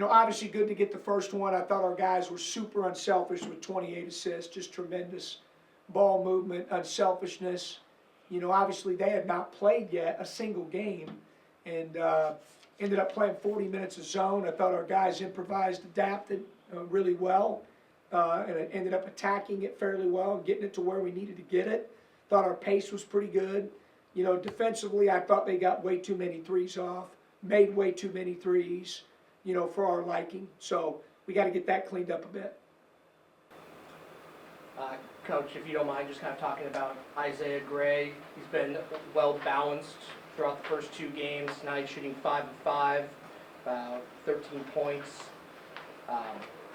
Obviously good to get the first one. I thought our guys were super unselfish with 28 assists, just tremendous ball movement, unselfishness. Obviously they had not played yet a single game, and ended up playing 40 minutes of zone. I thought our guys improvised, adapted really well, and it ended up attacking it fairly well and getting it to where we needed to get it. Thought our pace was pretty good. Defensively, I thought they got way too many threes off, made way too many threes, for our liking. So we got to get that cleaned up a bit. Coach, if you don't mind just kind of talking about Isaiah Gray. He's been well balanced throughout the first two games. Now he's shooting 5 of 5, about 13 points.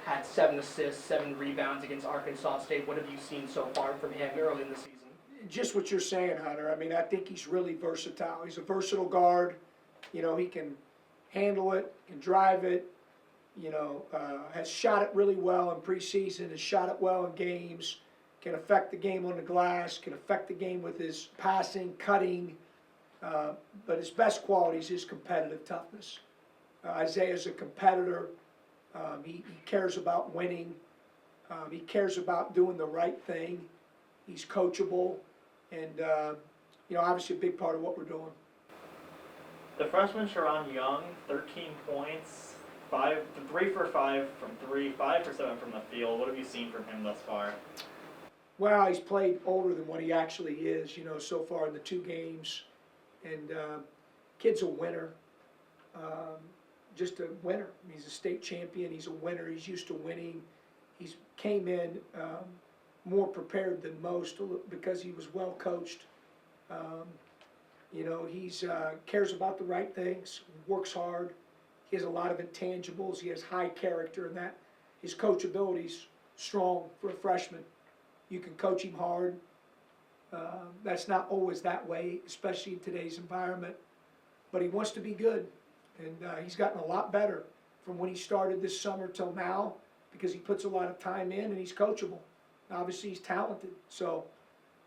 Had 7 assists, 7 rebounds against Arkansas State. What have you seen so far from him early in the season? Just what you're saying, Hunter. I think he's really versatile. He's a versatile guard. He can handle it, can drive it. Has shot it really well in preseason, has shot it well in games, can affect the game on the glass, can affect the game with his passing, cutting. But his best quality is his competitive toughness. Isaiah's a competitor. He cares about winning. He cares about doing the right thing. He's coachable, and obviously a big part of what we're doing. The freshman Sharon Young, 13 points, 3 for 5 from 3, 5 for 7 from the field. What have you seen from him thus far? Well, he's played older than what he actually is, so far in the 2 games. And kid's a winner, just a winner. He's a state champion. He's a winner. He's used to winning. He's came in more prepared than most because he was well coached. He's cares about the right things, works hard. He has a lot of intangibles. He has high character, and that his coachability's strong for a freshman. You can coach him hard. That's not always that way, especially in today's environment. But he wants to be good, and he's gotten a lot better from when he started this summer till now because he puts a lot of time in and he's coachable. Obviously, he's talented, so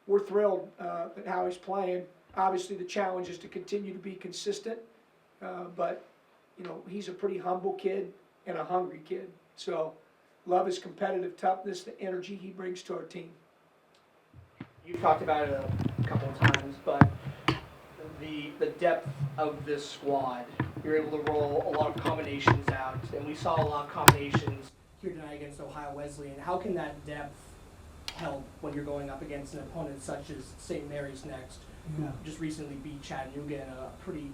we're thrilled at how he's playing. Obviously, the challenge is to continue to be consistent, but he's a pretty humble kid and a hungry kid. So, love his competitive toughness, the energy he brings to our team. You talked about it a couple of times, but the depth of this squad, you're able to roll a lot of combinations out, and we saw a lot of combinations here tonight against Ohio Wesleyan. How can that depth help when you're going up against an opponent such as St. Mary's next, who just recently beat Chattanooga in a pretty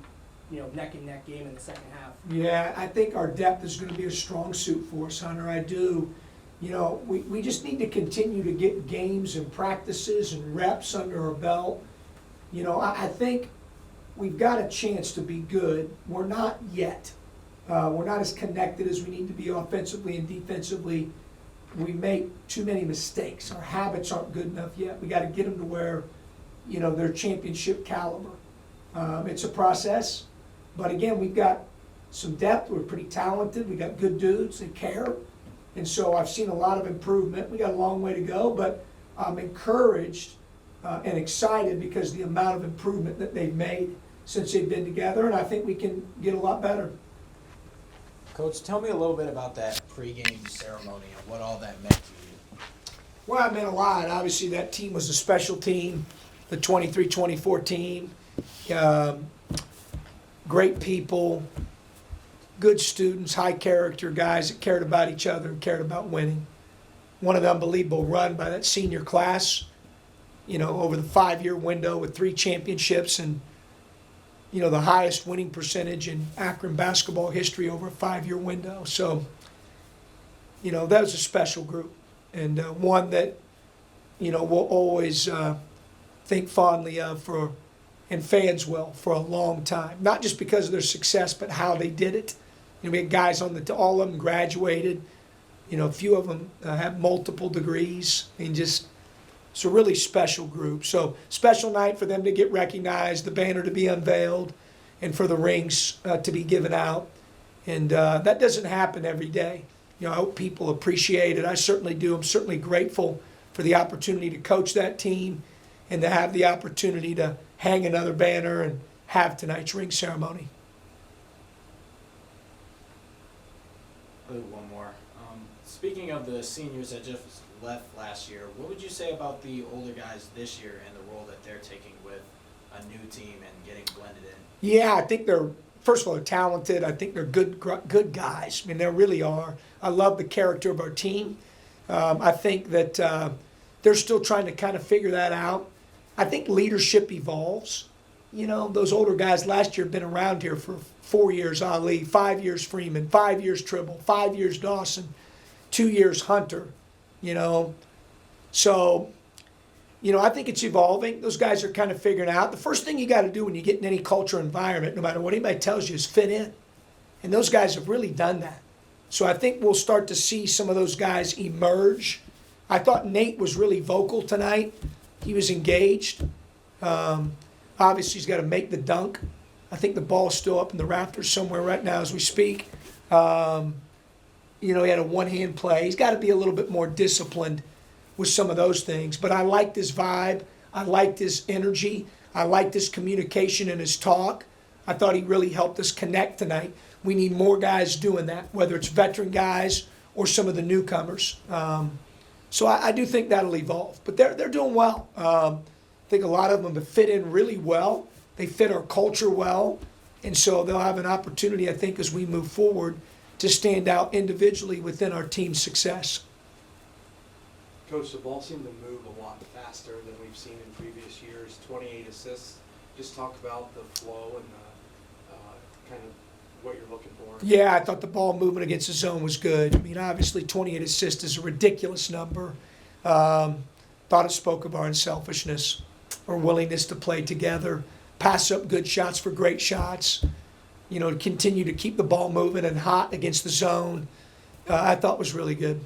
neck-and-neck game in the second half? Yeah, I think our depth is going to be a strong suit for us, Hunter. I do. We just need to continue to get games and practices and reps under our belt. I think we've got a chance to be good. We're not yet. We're not as connected as we need to be offensively and defensively. We make too many mistakes. Our habits aren't good enough yet. We got to get them to where, they're championship caliber. It's a process, but again, we've got some depth. We're pretty talented. We got good dudes that care, and so I've seen a lot of improvement. We got a long way to go, but I'm encouraged and excited because the amount of improvement that they've made since they've been together, and I think we can get a lot better. Coach, tell me a little bit about that pregame ceremony and what all that meant to you. Well, it meant a lot. Obviously, that team was a special team, the 23-24 team. Great people, good students, high character guys that cared about each other and cared about winning. What an unbelievable run by that senior class, over the 5-year window with 3 championships and, the highest winning percentage in Akron basketball history over a 5-year window. So, that was a special group, and one that, we'll always think fondly of and fans will for a long time. Not just because of their success, but how they did it. We had guys all of them graduated. A few of them have multiple degrees. It's a really special group. So special night for them to get recognized, the banner to be unveiled, and for the rings to be given out. And that doesn't happen every day. I hope people appreciate it. I certainly do. I'm certainly grateful for the opportunity to coach that team and to have the opportunity to hang another banner and have tonight's ring ceremony. One more. Speaking of the seniors that just left last year, what would you say about the older guys this year and the role that they're taking with a new team and getting blended in? Yeah, I think they're, first of all, they're talented. I think they're good guys. I mean, they really are. I love the character of our team. I think that they're still trying to kind of figure that out. I think leadership evolves. You know, those older guys last year have been around here for 4 years, Ali, 5 years Freeman, 5 years Tribble, 5 years Dawson, 2 years Hunter, you know. So, you know, I think it's evolving. Those guys are kind of figuring out. The first thing you got to do when you get in any culture environment, no matter what anybody tells you, is fit in. And those guys have really done that. So I think we'll start to see some of those guys emerge. I thought Nate was really vocal tonight. He was engaged. Obviously, he's got to make the dunk. I think the ball's still up in the rafters somewhere right now as we speak. You know, he had a one-hand play. He's got to be a little bit more disciplined with some of those things. But I liked his vibe. I liked his energy. I liked his communication and his talk. I thought he really helped us connect tonight. We need more guys doing that, whether it's veteran guys or some of the newcomers. So I do think that'll evolve. But they're doing well. I think a lot of them have fit in really well. They fit our culture well. And so they'll have an opportunity, I think, as we move forward to stand out individually within our team's success. Coach, the ball seemed to move a lot faster than we've seen in previous years. 28 assists. Just talk about the flow and kind of what you're looking for. Yeah, I thought the ball movement against the zone was good. I mean, obviously 28 assists is a ridiculous number. Thought it spoke of our unselfishness, our willingness to play together, pass up good shots for great shots, you know, to continue to keep the ball moving and hot against the zone. I thought was really good.